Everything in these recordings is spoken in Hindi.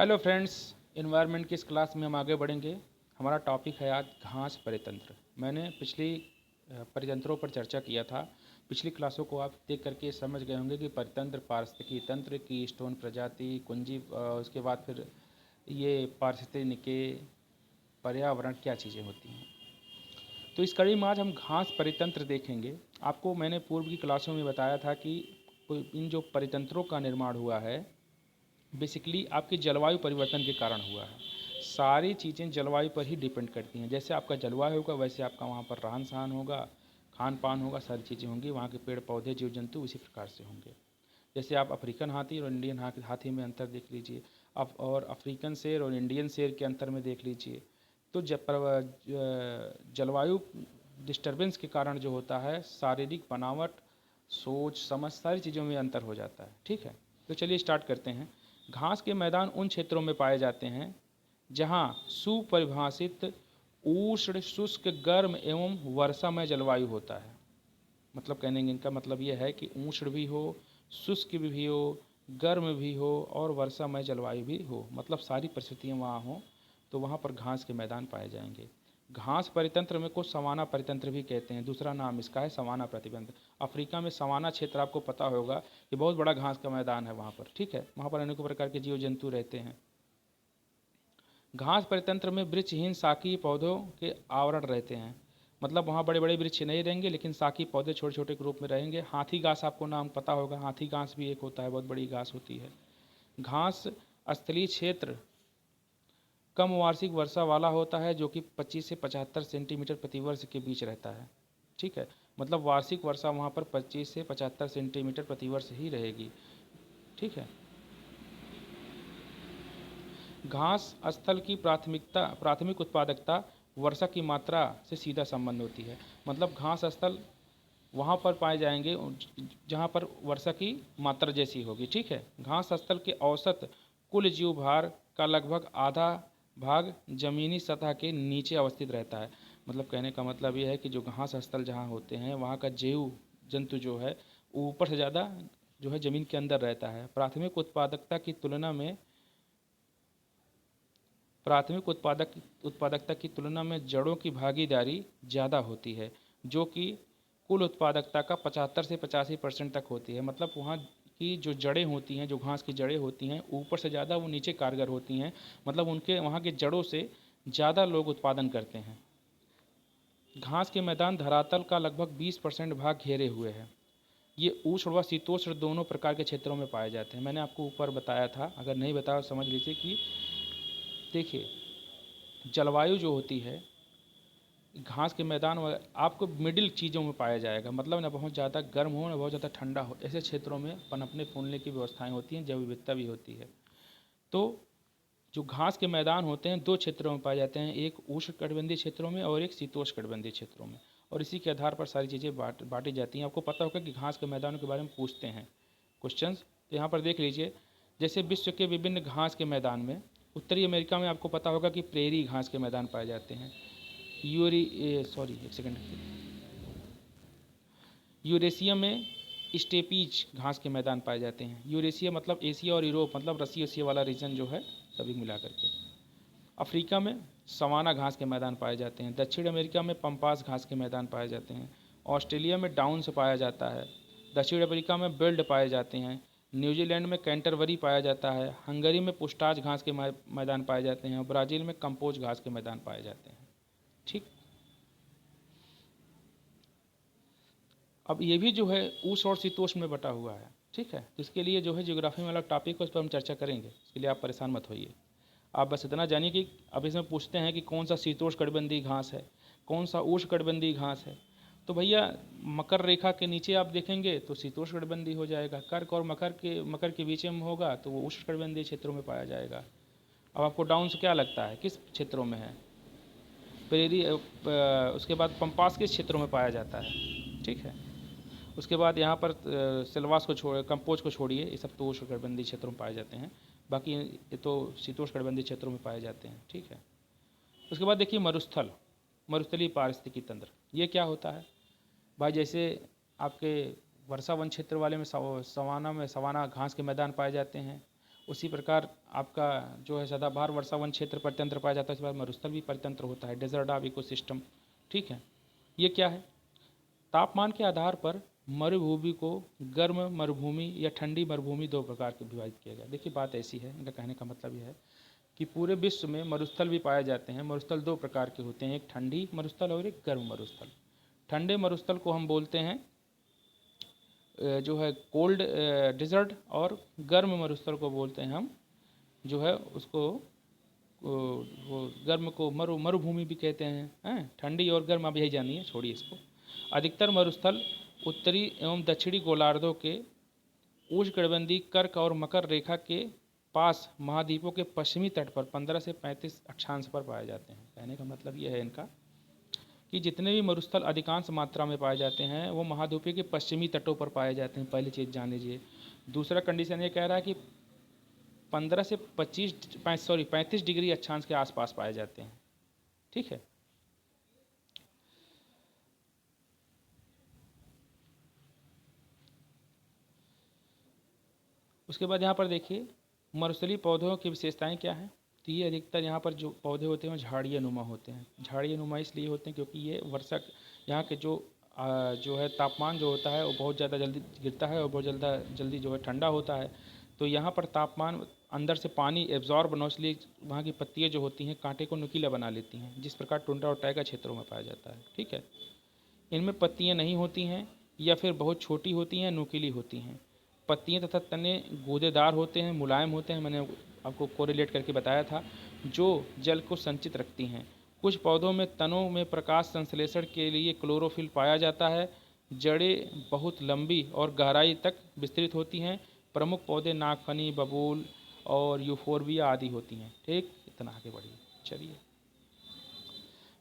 हेलो फ्रेंड्स, इन्वायरमेंट की इस क्लास में हम आगे बढ़ेंगे। हमारा टॉपिक है आज घास परितंत्र। मैंने पिछली परितंत्रों पर चर्चा किया था। पिछली क्लासों को आप देख करके समझ गए होंगे कि परितंत्र, पारिस्थितिकी तंत्र की स्टोन प्रजाति, कुंजी, उसके बाद फिर ये पारिस्थितिकी, पर्यावरण क्या चीज़ें होती हैं। तो इस कड़ी में आज हम घास परितंत्र देखेंगे। आपको मैंने पूर्व की क्लासों में बताया था कि इन जो परितंत्रों का निर्माण हुआ है बेसिकली आपके जलवायु परिवर्तन के कारण हुआ है। सारी चीज़ें जलवायु पर ही डिपेंड करती हैं। जैसे आपका जलवायु होगा वैसे आपका वहाँ पर रहन सहन होगा, खान पान होगा, सारी चीज़ें होंगी। वहाँ के पेड़ पौधे, जीव जंतु उसी प्रकार से होंगे। जैसे आप अफ्रीकन हाथी और इंडियन हाथी में अंतर देख लीजिए, और अफ्रीकन शेर और इंडियन शेर के अंतर में देख लीजिए। तो जलवायु डिस्टर्बेंस के कारण जो होता है, शारीरिक बनावट, सोच समझ सारी चीज़ों में अंतर हो जाता है। ठीक है, तो चलिए स्टार्ट करते हैं। घास के मैदान उन क्षेत्रों में पाए जाते हैं जहां सुपरिभाषित उष्ण, शुष्क, गर्म एवं वर्षामय जलवायु होता है। मतलब कहने का इनका मतलब यह है कि उष्ण भी हो, शुष्क भी हो, गर्म भी हो और वर्षामय जलवायु भी हो। मतलब सारी परिस्थितियाँ वहाँ हों तो वहाँ पर घास के मैदान पाए जाएंगे। घास परितंत्र में को सवाना परितंत्र भी कहते हैं। दूसरा नाम इसका है सवाना परितंत्र। अफ्रीका में सवाना क्षेत्र आपको पता होगा कि बहुत बड़ा घास का मैदान है वहाँ पर। ठीक है, वहाँ पर अनेकों प्रकार के जीव जंतु रहते हैं। घास परितंत्र में वृक्षहीन शाकीय पौधों के आवरण रहते हैं। मतलब वहाँ बड़े बड़े वृक्ष नहीं रहेंगे लेकिन शाकीय पौधे छोटे छोटे के रूप में रहेंगे। हाथी घास आपको नाम पता होगा, हाथी घास भी एक होता है, बहुत बड़ी घास होती है। घास स्थलीय क्षेत्र कम वार्षिक वर्षा वाला होता है जो कि 25 से 75 सेंटीमीटर प्रति वर्ष के बीच रहता है। ठीक है, मतलब वार्षिक वर्षा वहाँ पर 25 से 75 सेंटीमीटर प्रति वर्ष ही रहेगी। ठीक है, घास स्थल की प्राथमिक उत्पादकता वर्षा की मात्रा से सीधा संबंध होती है। मतलब घास स्थल वहाँ पर पाए जाएंगे जहाँ पर वर्षा की मात्रा जैसी होगी। ठीक है, घास स्थल के औसत कुल जीव भार का लगभग आधा भाग जमीनी सतह के नीचे अवस्थित रहता है। मतलब कहने का मतलब यह है कि जो घास स्थल जहाँ होते हैं वहाँ का जीव जंतु जो है ऊपर से ज़्यादा जो है ज़मीन के अंदर रहता है। प्राथमिक उत्पादकता की तुलना में जड़ों की भागीदारी ज़्यादा होती है जो कि कुल उत्पादकता का 75 से 85% तक होती है। मतलब वहाँ की जो जड़ें होती हैं, जो घास की जड़ें होती हैं, ऊपर से ज़्यादा वो नीचे कारगर होती हैं। मतलब उनके वहाँ के जड़ों से ज़्यादा लोग उत्पादन करते हैं। घास के मैदान धरातल का लगभग 20% भाग घेरे हुए हैं। ये उष्ण व शीतोष्ण दोनों प्रकार के क्षेत्रों में पाए जाते हैं। मैंने आपको ऊपर बताया था, अगर नहीं बताया समझ लीजिए कि देखिए जलवायु जो होती है घास के मैदान आपको मिडिल चीज़ों में पाया जाएगा। मतलब ना बहुत ज़्यादा गर्म हो ना बहुत ज़्यादा ठंडा हो, ऐसे क्षेत्रों में पनपने फूलने की व्यवस्थाएं होती हैं, जैव विविधता भी होती है। तो जो घास के मैदान होते हैं दो क्षेत्रों में पाए जाते हैं, एक उष्ण कटिबंधीय क्षेत्रों में और एक शीतोष्ण कटिबंधीय क्षेत्रों में। और इसी के आधार पर सारी चीज़ें बांटी जाती हैं। आपको पता होगा कि घास के मैदानों के बारे में पूछते हैं क्वेश्चंस। तो यहाँ पर देख लीजिए, जैसे विश्व के विभिन्न घास के मैदान में उत्तरी अमेरिका में आपको पता होगा कि प्रेरी घास के मैदान पाए जाते हैं। एक सेकंड, यूरेशिया में स्टेपीज घास के मैदान पाए जाते हैं। यूरेशिया मतलब एशिया और यूरोप, मतलब रसिया एशिया वाला रीजन जो है सभी मिला करके। अफ्रीका में सवाना घास के मैदान पाए जाते हैं। दक्षिण अमेरिका में पंपास घास के मैदान पाए जाते हैं। ऑस्ट्रेलिया में डाउन्स पाया जाता है। दक्षिण अफ्रीका में बेल्ड पाए जाते हैं। न्यूजीलैंड में कैंटरबरी पाया जाता है। हंगरी में पुस्टाज घास के मैदान पाए जाते हैं और ब्राज़ील में कंपोज घास के मैदान पाए जाते हैं। ठीक, अब ये भी जो है उष्ण और शीतोष्ण में बटा हुआ है। ठीक है, तो इसके लिए जो है ज्योग्राफी में अलग टॉपिक है, उस पर हम चर्चा करेंगे। इसके लिए आप परेशान मत होइए। आप बस इतना जानिए कि अब इसमें पूछते हैं कि कौन सा शीतोष्ण कटिबंधीय घास है, कौन सा उष्ण कटिबंधीय घास है। तो भैया मकर रेखा के नीचे आप देखेंगे तो शीतोष्ण कटिबंधीय हो जाएगा। कर्क और मकर के बीच में होगा तो वो उष्ण कटिबंधीय क्षेत्रों में पाया जाएगा। अब आपको डाउन से क्या लगता है किस क्षेत्रों में है? प्रेरी, उसके बाद पंपास किस क्षेत्रों में पाया जाता है? ठीक है, उसके बाद यहाँ पर सिलवास को कंपोज को छोड़िए, ये सब तो उष्णकटिबंधीय क्षेत्रों में पाए जाते हैं। बाकी ये तो शीतोष्णकटिबंधीय क्षेत्रों में पाए जाते हैं। ठीक है, उसके बाद देखिए मरुस्थलीय पारिस्थितिकी तंत्र, ये क्या होता है भाई? जैसे आपके वर्षावन क्षेत्र वाले में सवाना घास के मैदान पाए जाते हैं। उसी प्रकार आपका जो है सदाबहार वर्षावन क्षेत्र परितंत्र पाया जाता है, उसके बाद मरुस्थल भी परितंत्र होता है, डेजर्ट ऑफ इकोसिस्टम। ठीक है, ये क्या है? तापमान के आधार पर मरुभूमि को गर्म मरुभूमि या ठंडी मरुभूमि दो प्रकार के विभाजित किया गया। देखिए बात ऐसी है, इनका कहने का मतलब यह है कि पूरे विश्व में मरुस्थल भी पाए जाते हैं। मरुस्थल दो प्रकार के होते हैं, एक ठंडी मरुस्थल और एक गर्म मरुस्थल। ठंडे मरुस्थल को हम बोलते हैं जो है कोल्ड डिजर्ट, और गर्म मरुस्थल को बोलते हैं हम जो है उसको वो गर्म को मरुभूमि भी कहते हैं। ठंडी और गर्म आप यही जानिए, छोड़िए इसको। अधिकतर मरुस्थल उत्तरी एवं दक्षिणी गोलार्धों के उष्णकटिबंधीय कर्क और मकर रेखा के पास महाद्वीपों के पश्चिमी तट पर 15 से 35 अक्षांश पर पाए जाते हैं। कहने का मतलब यह है इनका कि जितने भी मरुस्थल अधिकांश मात्रा में पाए जाते हैं वो महाद्वीपों के पश्चिमी तटों पर पाए जाते हैं, पहली चीज़ जान लीजिए। दूसरा कंडीशन ये कह रहा है कि 15 से 35 डिग्री अक्षांश के आसपास पाए जाते हैं। ठीक है, उसके बाद यहाँ पर देखिए मरुस्थलीय पौधों की विशेषताएं क्या हैं। तो ये अधिकतर यहाँ पर जो पौधे होते हैं वो झाड़िए नुमा होते हैं। झाड़िए नुमा इसलिए होते हैं क्योंकि ये वर्षा यहाँ के जो है तापमान जो होता है वो बहुत ज़्यादा जल्दी गिरता है और बहुत जल्दी जो है ठंडा होता है। तो यहाँ पर तापमान अंदर से पानी एब्जॉर्ब बना, इसलिए वहाँ की पत्तियाँ जो होती हैं कांटे को नुकीला बना लेती हैं, जिस प्रकार टुंड्रा और टाइगा क्षेत्रों में पाया जाता है। ठीक है, इनमें पत्तियाँ नहीं होती हैं या फिर बहुत छोटी होती हैं, नुकीली होती हैं। पत्तियाँ तथा तने गूदेदार होते हैं, मुलायम होते हैं, मैंने आपको कोरिलेट करके बताया था, जो जल को संचित रखती हैं। कुछ पौधों में तनों में प्रकाश संश्लेषण के लिए क्लोरोफिल पाया जाता है। जड़ें बहुत लंबी और गहराई तक विस्तृत होती हैं। प्रमुख पौधे नागफनी, बबूल और यूफोरबिया आदि होती हैं। ठीक, इतना आगे बढ़िए। चलिए,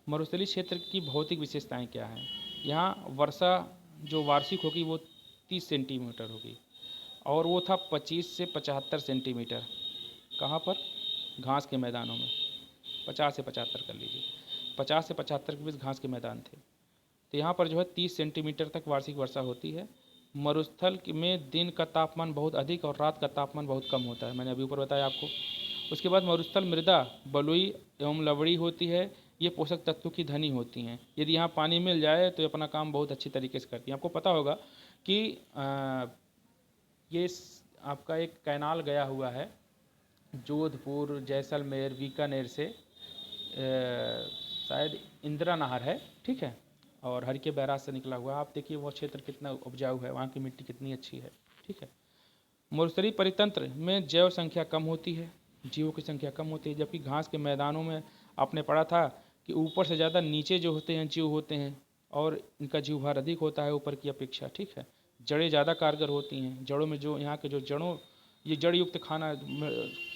मरुस्थलीय क्षेत्र की भौतिक विशेषताएं क्या हैं। यहाँ वर्षा जो वार्षिक होगी वो 30 सेंटीमीटर होगी, और वो था 25 से 75 सेंटीमीटर। कहाँ पर? घास के मैदानों में। 50 से 75 कर लीजिए, 50 से 75 के बीच घास के मैदान थे। तो यहाँ पर जो है 30 सेंटीमीटर तक वार्षिक वर्षा होती है। मरुस्थल में दिन का तापमान बहुत अधिक और रात का तापमान बहुत कम होता है, मैंने अभी ऊपर बताया आपको। उसके बाद मरुस्थल मृदा बलुई एवं लवड़ी होती है। ये पोषक तत्वों की धनी होती हैं। यदि यहाँ पानी मिल जाए तो अपना काम बहुत अच्छी तरीके से करती हैं। आपको पता होगा कि ये आपका एक कैनाल गया हुआ है जोधपुर, जैसलमेर, बीकानेर से, शायद इंदिरा नहर है। ठीक है, और हरिके बैराज से निकला हुआ है। आप देखिए वो क्षेत्र कितना उपजाऊ है, वहाँ की मिट्टी कितनी अच्छी है। ठीक है, मरुस्थलीय परितंत्र में जैव संख्या कम होती है, जीवों की संख्या कम होती है, जबकि घास के मैदानों में आपने पढ़ा था कि ऊपर से ज़्यादा नीचे जो होते हैं जीव होते हैं, और इनका जीव भार अधिक होता है ऊपर की अपेक्षा। ठीक है, जड़ें ज़्यादा कारगर होती हैं। जड़ों में जो यहाँ के जो जड़ों ये जड़ युक्त खाना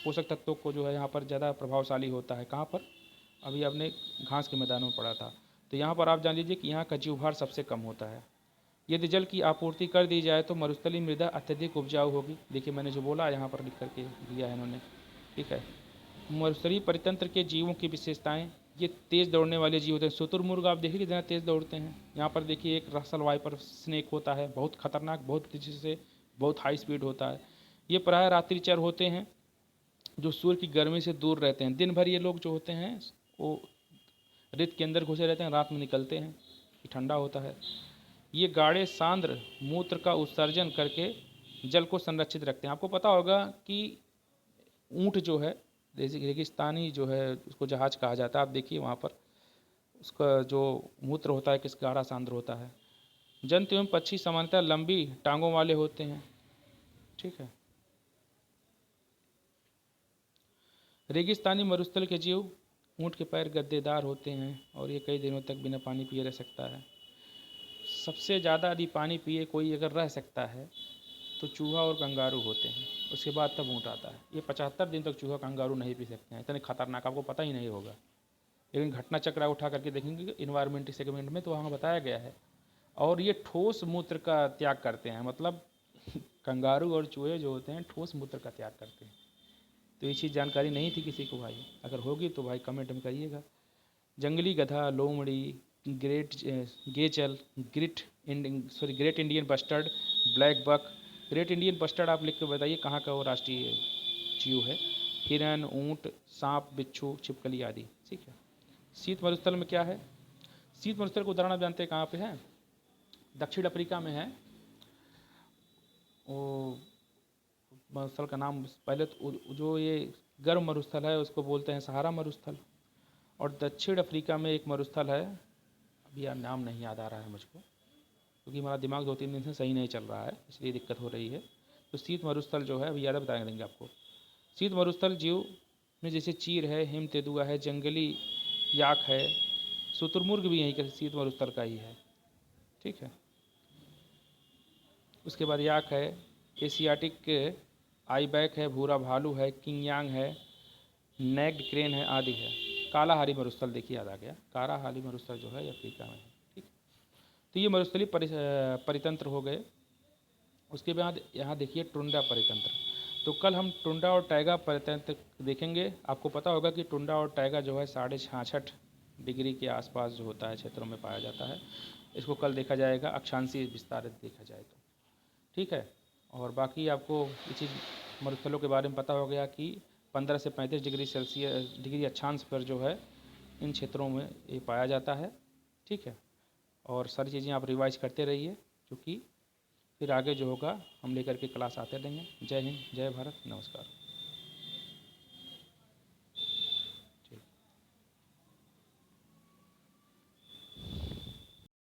पोषक तत्वों को जो है यहाँ पर ज़्यादा प्रभावशाली होता है। कहाँ पर? अभी आपने घास के मैदानों में पढ़ा था। तो यहाँ पर आप जान लीजिए कि यहाँ का जीव भार सबसे कम होता है। यदि जल की आपूर्ति कर दी जाए तो मरुस्थलीय मृदा अत्यधिक उपजाऊ होगी। देखिए मैंने जो बोला यहाँ पर लिख करके दिया है इन्होंने। ठीक है, मरुस्थलीय परितंत्र के जीवों की विशेषताएं, ये तेज़ दौड़ने वाले जीव होते हैं। शुतुरमुर्ग आप देखिए कितना तेज़ दौड़ते हैं। यहाँ पर देखिए एक रसल वाइपर स्नेक होता है, बहुत खतरनाक, बहुत तेजी से, बहुत हाई स्पीड होता है। ये प्रायः रात्रिचर होते हैं जो सूर्य की गर्मी से दूर रहते हैं। दिन भर ये लोग जो होते हैं वो रेत के अंदर घुसे रहते हैं, रात में निकलते हैं कि ठंडा होता है। ये गाढ़े सांद्र मूत्र का उत्सर्जन करके जल को संरक्षित रखते हैं। आपको पता होगा कि ऊँट जो है, रेगिस्तानी जो है उसको जहाज कहा जाता है। आप देखिए वहाँ पर उसका जो मूत्र होता है किस गाढ़ा सांद्र होता है। जंतु एवं पक्षी सामान्यतः लंबी टांगों वाले होते हैं। ठीक है, रेगिस्तानी मरुस्थल के जीव ऊँट के पैर गद्देदार होते हैं और ये कई दिनों तक बिना पानी पिए रह सकता है। सबसे ज़्यादा यदि पानी पिए कोई अगर रह सकता है तो चूहा और कंगारू होते हैं, उसके बाद तब ऊँट आता है। ये 75 दिन तक चूहा कंगारू नहीं पी सकते हैं, इतने खतरनाक, आपको पता ही नहीं होगा। लेकिन घटना चक्र उठा करके देखेंगे इन्वायरमेंटल सेगमेंट में तो वहाँ बताया गया है। और ये ठोस मूत्र का त्याग करते हैं, मतलब कंगारू और चूहे जो होते हैं ठोस मूत्र का त्याग करते हैं। तो ये चीज़ जानकारी नहीं थी किसी को भाई, अगर होगी तो भाई कमेंट में करिएगा। जंगली गधा, लोमड़ी, ग्रेट गेचल, great Indian bustard, black buck. Great Indian bustard आप लिख के बताइए कहाँ का वो राष्ट्रीय जीव है, हिरन, ऊंट, सांप, बिच्छू, छिपकली आदि। ठीक है। शीत मरुस्थल में क्या है? शीत मरुस्थल का उदाहरण आप जानते हैं कहाँ पे है? दक्षिण अफ्रीका में है। वो मरुस्थल का नाम पहले तो जो ये गर्म मरुस्थल है उसको बोलते हैं सहारा मरुस्थल, और दक्षिण अफ्रीका में एक मरुस्थल है, अभी यार नाम नहीं याद आ रहा है मुझको, क्योंकि हमारा दिमाग 2-3 दिन से सही नहीं चल रहा है, इसलिए दिक्कत हो रही है। तो शीत मरुस्थल जो है अभी याद बता देंगे आपको। शीत मरुस्थल जीव में जैसे चीर है, हिम तेंदुआ है, जंगली याक है, शुतुरमुर्ग भी यहीं का शीत मरुस्थल का ही है। ठीक है। उसके बाद याक है, एशियाटिक आईबैक है, भूरा भालू है, किंगयांग है, नेक्ड क्रेन है आदि है। कालाहारी मरुस्थल देखिए याद आ गया, कालाहारी मरुस्थल जो है अफ्रीका में है। ठीक। तो ये मरुस्थलीय परितंत्र हो गए। उसके बाद यहाँ देखिए टुंड्रा परितंत्र। तो कल हम टुंड्रा और टाइगा परितंत्र देखेंगे। आपको पता होगा कि टुंड्रा और टाइगा जो है 66.5 डिग्री के आसपास जो होता है क्षेत्रों में पाया जाता है। इसको कल देखा जाएगा, अक्षांशीय विस्तारित देखा जाए तो। ठीक है। और बाकी आपको इसी मरुस्थलों के बारे में पता हो गया कि 15 से 35 डिग्री अक्षांश पर जो है इन क्षेत्रों में ये पाया जाता है। ठीक है। और सारी चीज़ें आप रिवाइज करते रहिए, क्योंकि फिर आगे जो होगा हम लेकर के क्लास आते रहेंगे। जय हिंद, जय भारत, नमस्कार।